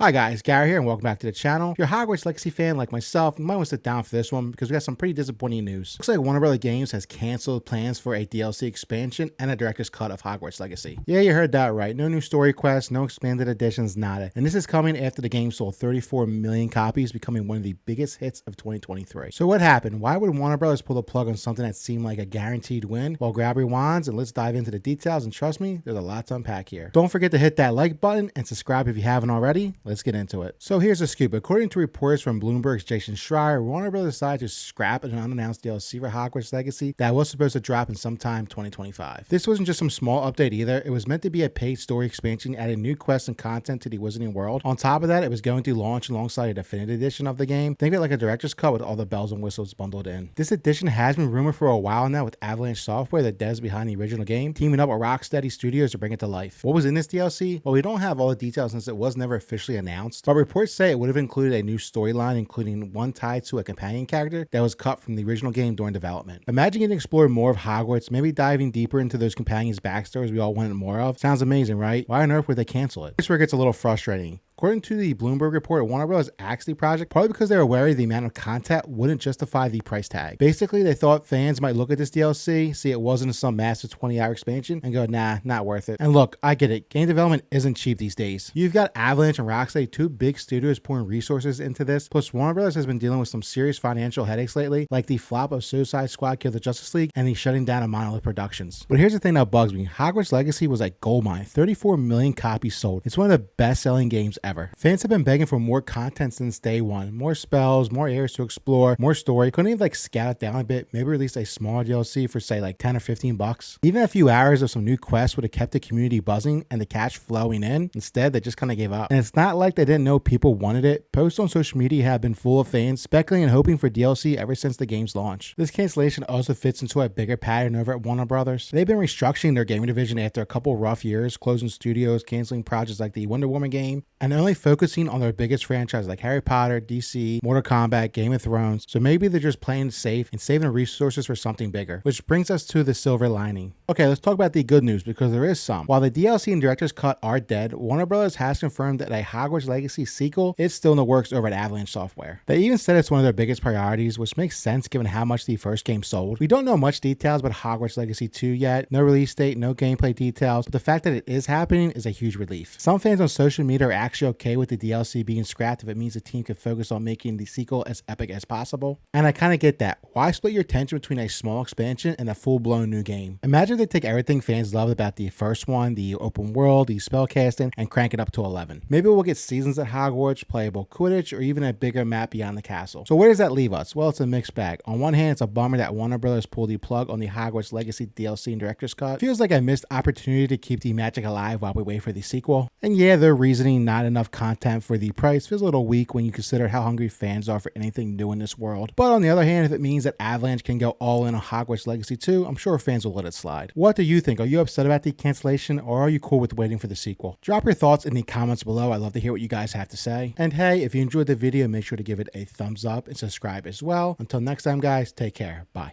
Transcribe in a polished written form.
Hi guys, Gary here and welcome back to the channel. If you're a Hogwarts Legacy fan like myself, you might want to sit down for this one because we got some pretty disappointing news. Looks like Warner Bros. Games has canceled plans for a DLC expansion and a director's cut of Hogwarts Legacy. Yeah, you heard that right. No new story quests, no expanded editions, nada. And this is coming after the game sold 34 million copies, becoming one of the biggest hits of 2023. So what happened? Why would Warner Bros. Pull the plug on something that seemed like a guaranteed win? Well, grab your wands and let's dive into the details, and trust me, there's a lot to unpack here. Don't forget to hit that like button and subscribe if you haven't already. Let's get into it. So here's the scoop. According to reports from Bloomberg's Jason Schreier, Warner Bros. Decided to scrap an unannounced DLC for Hogwarts Legacy that was supposed to drop in sometime 2025. This wasn't just some small update either. It was meant to be a paid story expansion, adding new quests and content to the Wizarding World. On top of that, it was going to launch alongside a definitive edition of the game. Think of it like a director's cut with all the bells and whistles bundled in. This edition has been rumored for a while now, with Avalanche Software, the devs behind the original game, teaming up with Rocksteady Studios to bring it to life. What was in this DLC? Well, we don't have all the details since it was never officially announced, but reports say it would have included a new storyline, including one tied to a companion character that was cut from the original game during development. Imagine getting to explore more of Hogwarts, maybe diving deeper into those companions' backstories we all wanted more of. Sounds amazing, right? Why on earth would they cancel it? This is where it gets a little frustrating. According to the Bloomberg report, Warner Bros. Axed the project probably because they were wary the amount of content wouldn't justify the price tag. Basically, they thought fans might look at this DLC, see it wasn't some massive 20-hour expansion, and go, nah, not worth it. And look, I get it. Game development isn't cheap these days. You've got Avalanche and Rocksteady, two big studios pouring resources into this. Plus, Warner Bros. Has been dealing with some serious financial headaches lately, like the flop of Suicide Squad Kill the Justice League and the shutting down of Monolith Productions. But here's the thing that bugs me. Hogwarts Legacy was a goldmine. 34 million copies sold. It's one of the best-selling games ever. Fans have been begging for more content since day one. More spells, more areas to explore, more story. Couldn't even scout it down a bit, maybe release a small DLC for say 10 or 15 bucks. Even a few hours of some new quests would have kept the community buzzing and the cash flowing in. Instead, they just kind of gave up. And it's not like they didn't know people wanted it. Posts on social media have been full of fans speculating and hoping for DLC ever since the game's launch. This cancellation also fits into a bigger pattern over at Warner Brothers. They've been restructuring their gaming division after a couple rough years, closing studios, canceling projects like the Wonder Woman game, and only focusing on their biggest franchises like Harry Potter, DC, Mortal Kombat, Game of Thrones. So maybe they're just playing safe and saving resources for something bigger, which brings us to the silver lining. Okay, let's talk about the good news because there is some. While the DLC and director's cut are dead, Warner Bros. Has confirmed that a Hogwarts Legacy sequel is still in the works over at Avalanche Software. They even said it's one of their biggest priorities, which makes sense given how much the first game sold. We don't know much details about Hogwarts Legacy 2 yet, no release date, no gameplay details, but the fact that it is happening is a huge relief. Some fans on social media are actually okay with the DLC being scrapped if it means the team can focus on making the sequel as epic as possible. And I kind of get that. Why split your attention between a small expansion and a full-blown new game? Imagine if they take everything fans loved about the first one, the open world, the spellcasting, and crank it up to 11. Maybe we'll get seasons at Hogwarts, playable Quidditch, or even a bigger map beyond the castle. So where does that leave us? Well, it's a mixed bag. On one hand, it's a bummer that Warner Bros. Pulled the plug on the Hogwarts Legacy DLC and director's cut. Feels like a missed opportunity to keep the magic alive while we wait for the sequel. And yeah, their reasoning, not enough content for the price, feels a little weak when you consider how hungry fans are for anything new in this world. But on the other hand, if it means that Avalanche can go all in on Hogwarts Legacy 2, I'm sure fans will let it slide. What do you think? Are you upset about the cancellation, or are you cool with waiting for the sequel? Drop your thoughts in the comments below. I'd love to hear what you guys have to say. And hey, if you enjoyed the video, make sure to give it a thumbs up and subscribe as well. Until next time, guys, take care. Bye.